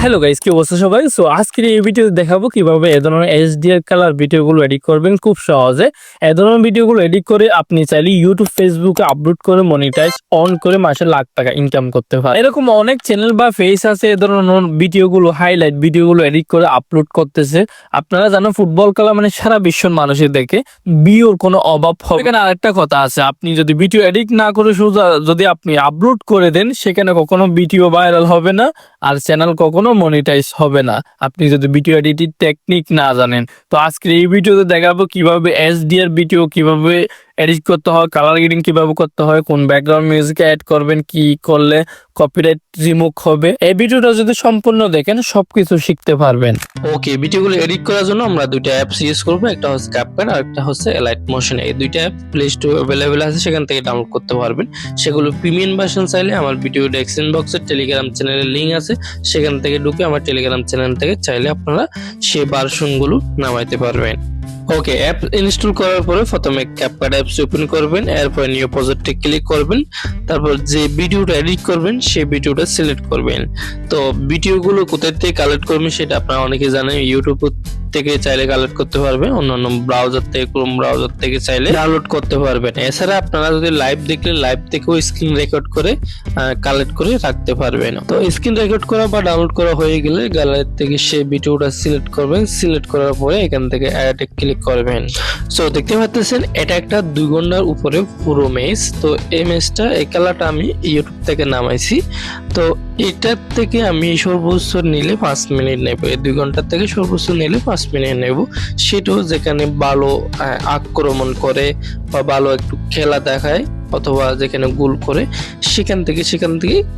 Hello guys, কি অবস্থা সবাই? সো আজকের এই ভিডিওতে দেখাবো কিভাবে এ ধরনের এইচডিআর কালার ভিডিওগুলো এডিট করবেন খুব সহজে। এ ধরনের ভিডিওগুলো এডিট করে আপনি চাইলে ইউটিউব, ফেসবুকে আপলোড করে মনিটাইজ অন করে মাসে লাখ টাকা ইনকাম করতে পারেন। এরকম অনেক চ্যানেল বা ফেস আছে এ ধরনের ভিডিওগুলো, হাইলাইট ভিডিওগুলো এডিট করে আপলোড করতেছে। আপনারা জানেন ফুটবল খেলা মানে সারা বিশ্বের মানুষের দেখে ভিউর কোনো অভাব হবে। এখানে আরেকটা কথা আছে, আপনি যদি ভিডিও এডিট না করে সোজা যদি আপনি আপলোড করে দেন, সেখানে কখনো ভিডিও ভাইরাল হবে না আর চ্যানেল কখনো মনিটাইজ হবে না, আপনি যদি ভিডিও এডিটিং টেকনিক না জানেন। তো আজকের এই ভিডিওতে দেখাবো কিভাবে এইচডিআর ভিডিও কিভাবে এডিট করতে হয়, কালার গ্রেডিং কিভাবে করতে হয়, কোন ব্যাকগ্রাউন্ড মিউজিক অ্যাড করবেন, কি করলে কপিরাইট রিমুভ হবে। এই ভিডিওটা যদি সম্পূর্ণ দেখেন সবকিছু শিখতে পারবেন। ওকে, ভিডিওগুলো এডিট করার জন্য আমরা দুইটা অ্যাপস ইউজ করব। একটা হচ্ছে ক্যাপকাট আর একটা হচ্ছে এলাইট মোশন। এই দুইটা অ্যাপ প্লে স্টোরে অ্যাভেলেবেল আছে, সেখান থেকে ডাউনলোড করতে পারবেন। সেগুলো প্রিমিয়াম ভার্সন চাইলে আমার ভিডিও ডেসক্রিপশন বক্সে টেলিগ্রাম চ্যানেলের লিংক আছে, সেখান থেকে ঢুকে আমার টেলিগ্রাম চ্যানেল থেকে চাইলে আপনারা সেই ভার্সনগুলো নামাইতে পারবেন। ওকে, অ্যাপ ইনস্টল করার পরে প্রথমে ক্যাপকাট অ্যাপস ওপেন করবেন, এরপর নিউ প্রজেক্টে ক্লিক করবেন, তারপর যে ভিডিওটা এডিট করবেন সেই ভিডিওটা সিলেক্ট করবেন। তো ভিডিওগুলো কোথা থেকে কালেক্ট করবেন সেটা আপনারা অনেকে জানেন, ইউটিউব থেকে চাইলে কালেক্ট করতে পারবেন, অন্যান্য ব্রাউজার থেকে, ক্রোম ব্রাউজার থেকে চাইলে ডাউনলোড করতে পারবেন। এছাড়া আপনারা যদি লাইভ দেখলে লাইভ থেকেও স্ক্রিন রেকর্ড করে কালেক্ট করে রাখতে পারবেন। তো স্ক্রিন রেকর্ড করা বা ডাউনলোড করা হয়ে গেলে গ্যালারি থেকে সেই ভিডিওটা সিলেক্ট করবেন, সিলেক্ট করার পরে এখান থেকে অ্যাড ক্লিক করবেন। সো দেখতে পাচ্ছেন এটা একটা 2 ঘন্টার উপরে পুরো মেজ। তো এই মেজটা এই কালারটা আমি ইউটিউব থেকে নামাইছি। তো এটার থেকে আমি সর্বোচ্চ নিলে 5 মিনিট নেব, এই 2 ঘন্টার থেকে সর্বোচ্চ নিলে 5 মিনিট নেব। সেটাও যেখানে ভালো আক্রমণ করে বা ভালো একটু খেলা দেখায় অথবা যেখানে গোল করে সেখান থেকে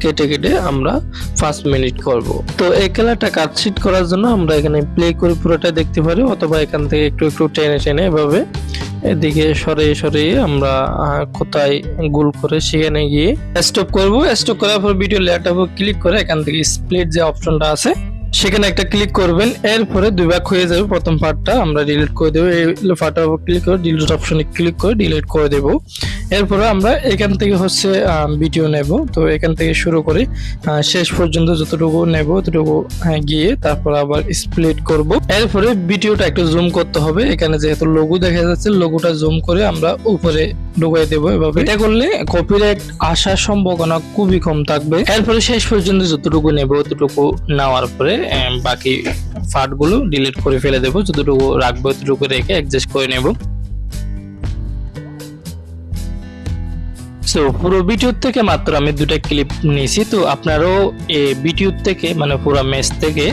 কেটে কেটে আমরা 5 মিনিট করব। তো এই খেলাটা কাটশিট করার জন্য আমরা এখানে প্লে করে পুরোটা দেখতে পারি, অথবা এখান থেকে একটু একটু টেনে টেনে এভাবে এদিকে সরিয়ে সরিয়ে আমরা কোথায় গোল করে সেখানে গিয়ে স্টপ করব। স্টপ করার পর ভিডিও লেয়ারটা ক্লিক করে এখান থেকে স্প্লিট যে অপশনটা আছে সেখানে একটা ক্লিক করবেন। এরপরে 2 ভাগ হয়ে যাবে, প্রথম পার্টটা আমরা ডিলিট করে দেবো, এই পার্টটার উপর ক্লিক করে ডিলিট অপশনে ক্লিক করে ডিলিট করে দেব। এরপরে আমরা এখান থেকে হচ্ছে ভিডিও নেব। তো এখান থেকে শুরু করে শেষ পর্যন্ত যতটুকু নেব ততটুকু গিয়ে তারপর আবার স্প্লিট করব। এরপরে ভিডিওটা একটু জুম করতে হবে, এখানে যেহেতু লোগো দেখা যাচ্ছে লোগোটা জুম করে আমরা উপরে ঢুকাই দেবো। এভাবে এটা করলে কপিরাইট আসার সম্ভাবনা খুবই কম থাকবে। এরপরে শেষ পর্যন্ত যতটুকু নেব ততটুকু নেওয়ার পরে বাকি পার্টগুলো ডিলিট করে ফেলে দেবো, যতটুকু রাখবো ততটুকু রেখে অ্যাডজাস্ট করে নেব। সো পুরো ভিডিও থেকে মাত্র আমি 2টা ক্লিপ নিয়েছি। তো আপনারাও এই ভিডিও থেকে মানে পুরো ম্যাচ থেকে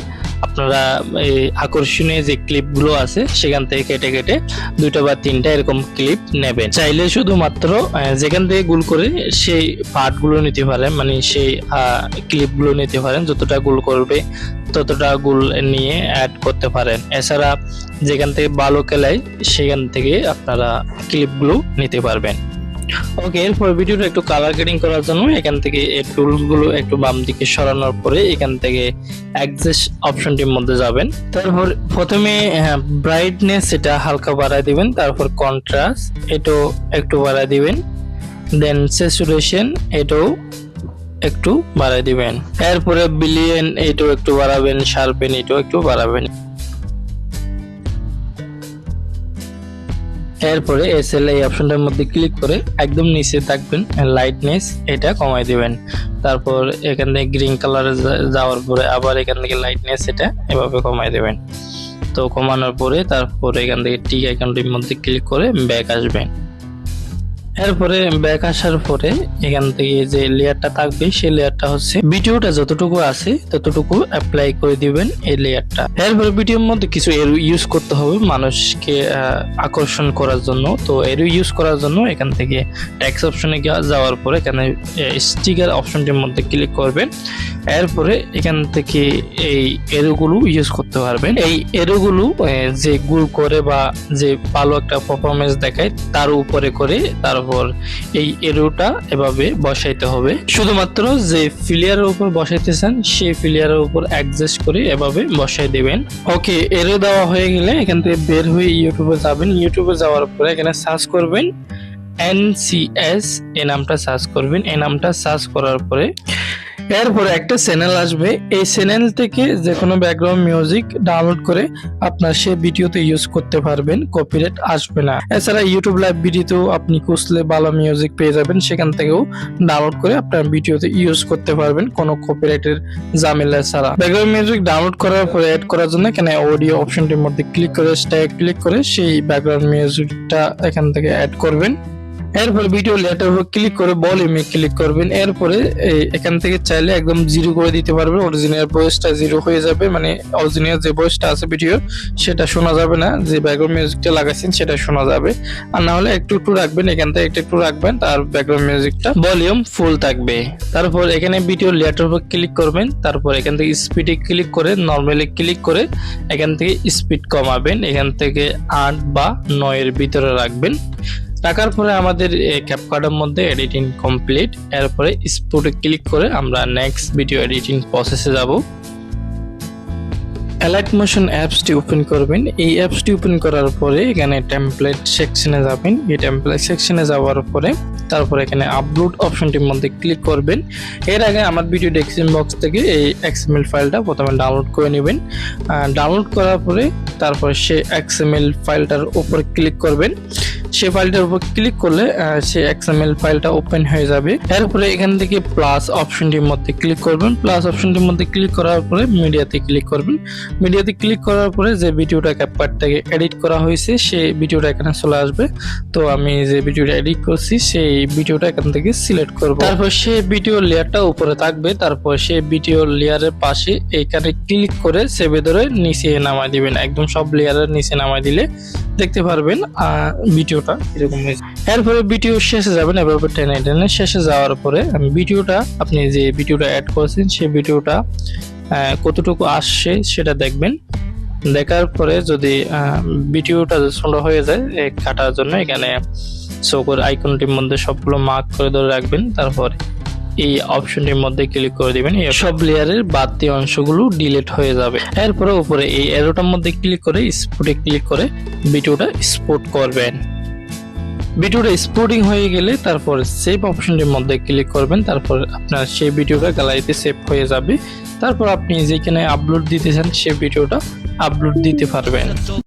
আপনারা এই আকর্ষণীয় যে ক্লিপগুলো আছে সেখান থেকে কেটে কেটে 2টা বা 3টা এরকম ক্লিপ নেবেন। চাইলে শুধুমাত্র যেখান থেকে গোল করে সেই পার্টগুলো নিতে পারেন, মানে সেই ক্লিপগুলো নিতে পারেন, যতটা গোল করবে ততটা গোল নিয়ে অ্যাড করতে পারেন। এছাড়া যেখান থেকে ভালো খেলায় সেখান থেকে আপনারা ক্লিপগুলো নিতে পারবেন। ওকে, এরপর ভিডিওটা একটু কালার গ্রেডিং করার জন্য এখান থেকে এই টুলগুলো একটু বাম দিকে সরানোর পরে এখান থেকে অ্যাডজাস্ট অপশনটির মধ্যে যাবেন। তারপর প্রথমে ব্রাইটনেস এটা হালকা বাড়ায় দিবেন, তারপর কন্ট্রাস্ট এটাও একটু বাড়ায় দিবেন, দেন স্যাচুরেশন এটাও একটু বাড়ায় দিবেন। এরপরে বিলিয়ন এটাও একটু বাড়াবেন, শার্পেন এটাও একটু বাড়াবেন। এরপরে এসএল এই অপশনটার মধ্যে ক্লিক করে একদম নিচে থাকবেন লাইটনেস এটা কমাই দিবেন। তারপর এখান থেকে গ্রিন কালারে যাওয়ার পরে আবার এখান থেকে লাইটনেস এটা এভাবে কমাই দেবেন। তো কমানোর পরে তারপর এখান থেকে টিক আইকনটির মধ্যে ক্লিক করে ব্যাক আসবেন। এরপরে ব্যাক আসার পরে এখান থেকে যে লেয়ারটা থাকবে সেই লেয়ারটা হচ্ছে ভিডিওটা যতটুকু আছে ততটুকু অ্যাপ্লাই করে দিবেন এই লেয়ারটা। এরপরে ভিডিওর মধ্যে কিছু এরো ইউজ করতে হবে মানুষকে আকর্ষণ করার জন্য। তো এরো ইউজ করার জন্য এখান থেকে টেক্সট অপশনে যাওয়ার পরে এখানে স্টিকার অপশনটির মধ্যে ক্লিক করবেন। এরপরে এখান থেকে এই এরোগুলো ইউজ করতে পারবেন। এই এরোগুলো যে গোল করে বা যে ভালো একটা পারফরমেন্স দেখায় তার উপরে করে তারপর এই এরোটা এভাবে বসাইতে হবে। শুধুমাত্র যে ফিলিয়ারের উপর বসাইতে চান সেই ফিলিয়ারের উপর অ্যাডজাস্ট করে এভাবে বসাই দেবেন। ওকে, এরো দেওয়া হয়ে গেলে এখান থেকে বের হয়ে ইউটিউবে যাবেন। ইউটিউবে যাওয়ার পরে এখানে সার্চ করবেন NCS, এই নামটা সার্চ করবেন। এই নামটা সার্চ করার পরে এরপরে একটা চ্যানেল আসবে, এই চ্যানেল থেকে যে কোনো ব্যাকগ্রাউন্ড মিউজিক ডাউনলোড করে আপনার সে ভিডিওতে ইউজ করতে পারবেন, কপিরাইট আসবে না। এছাড়া ইউটিউব লাইভ ভিডিওতেও আপনি খুঁজলে ভালো মিউজিক পেয়ে যাবেন, সেখান থেকেও ডাউনলোড করে আপনার ভিডিওতে ইউজ করতে পারবেন কোনো কপিরাইটের ঝামেলা ছাড়া। ব্যাকগ্রাউন্ড মিউজিক ডাউনলোড করার পরে অ্যাড করার জন্য এখানে অডিও অপশনটির মধ্যে ক্লিক করে স্ট্যাগ ক্লিক করে সেই ব্যাকগ্রাউন্ড মিউজিকটা এখান থেকে অ্যাড করবেন। এরপরে ভিডিও লেটার উপর ক্লিক করে ভলিউমে ক্লিক করবেন। এরপরে এখান থেকে চাইলে একদম জিরো করে দিতে পারবেন, অরিজিনাল ভয়েসটা জিরো হয়ে যাবে, মানে অরিজিনাল যে ভয়েসটা আছে ভিডিও সেটা শোনা যাবে না, যে ব্যাকগ্রাউন্ড মিউজিকটা লাগাইছেন সেটা শোনা যাবে। আর না হলে একটু রাখবেন, এখান থেকে একটু রাখবেন, তার ব্যাকগ্রাউন্ড মিউজিকটা ভলিউম ফুল থাকবে। তারপর এখানে ভিডিও লেটার উপর ক্লিক করবেন, তারপর এখান থেকে স্পিডে ক্লিক করে নরমালি ক্লিক করে এখান থেকে স্পিড কমাবেন, এখান থেকে 8 বা 9 এর ভিতরে রাখবেন। রাখার পরে আমাদের ক্যাপকাটের মধ্যে এডিটিং কমপ্লিট। এরপরে স্পটে ক্লিক করে আমরা নেক্সট ভিডিও এডিটিং প্রসেসে যাব। এলাইট মোশন অ্যাপসটি ওপেন করবেন। এই অ্যাপসটি ওপেন করার পরে এখানে টেমপ্লেট সেকশনে যাবেন। এই টেমপ্লেট সেকশনে যাওয়ার পরে তারপর এখানে আপলোড অপশনটির মধ্যে ক্লিক করবেন। এর আগে আমার ভিডিও ডেসক্রিপশন বক্স থেকে এই XML ফাইলটা প্রথমে ডাউনলোড করে নেবেন। ডাউনলোড করার পরে তারপর সে XML ফাইলটার উপর ক্লিক করবেন। সে ফাইলটার উপর ক্লিক করলে সে XML ফাইলটা ওপেন হয়ে যাবে। এরপরে এখান থেকে প্লাস অপশনটির মধ্যে ক্লিক করবেন। প্লাস অপশনটির মধ্যে ক্লিক করার পরে মিডিয়াতে ক্লিক করবেন। মিডিয়াতে ক্লিক করার পরে যে ভিডিওটা ক্যাপকাট থেকে এডিট করা হয়েছে সেই ভিডিওটা এখানে চলে আসবে। তো আমি যে ভিডিওটা এডিট করছি সেই ভিডিওটা এখান থেকে সিলেক্ট করব। তারপর সেই ভিডিও লেয়ারটা উপরে থাকবে, তারপর সেই ভিডিও লেয়ারের পাশে এখানে ক্লিক করে সেভে ধরে নিচে নামায় দিবেন। একদম সব লেয়ারের নিচে নামায় দিলে দেখতে পারবেন ভিডিওটা এরকম হয়েছে। এরপরে ভিডিও শেষে যাবেন, এভাবে টেনে টেনে শেষে যাওয়ার পরে ভিডিওটা আপনি যে ভিডিওটা অ্যাড করেছেন সেই ভিডিওটা কতটুকু আসছে সেটা দেখবেন। দেখার পরে যদি ভিডিওটা ছোট হয়ে যায় কাটার জন্য এখানে চোখের আইকনটির মধ্যে সবগুলো মার্ক করে ধরে রাখবেন। তারপর এই অপশনটির মধ্যে ক্লিক করে দিবেন, এই সব লেয়ারের বাড়তি অংশগুলো ডিলিট হয়ে যাবে। এরপরে উপরে এই অ্যারোটার মধ্যে ক্লিক করে স্পটে ক্লিক করে ভিডিওটা স্পোর্ট করবেন। ভিডিওটা স্পোর্টিং হয়ে গেলে তারপর সেভ অপশনটির মধ্যে ক্লিক করবেন। তারপর আপনার সেই ভিডিওটা গ্যালারিতে সেভ হয়ে যাবে। তারপর আপনি যেখানে আপলোড দিতে চান সেই ভিডিওটা আপলোড দিতে পারবেন।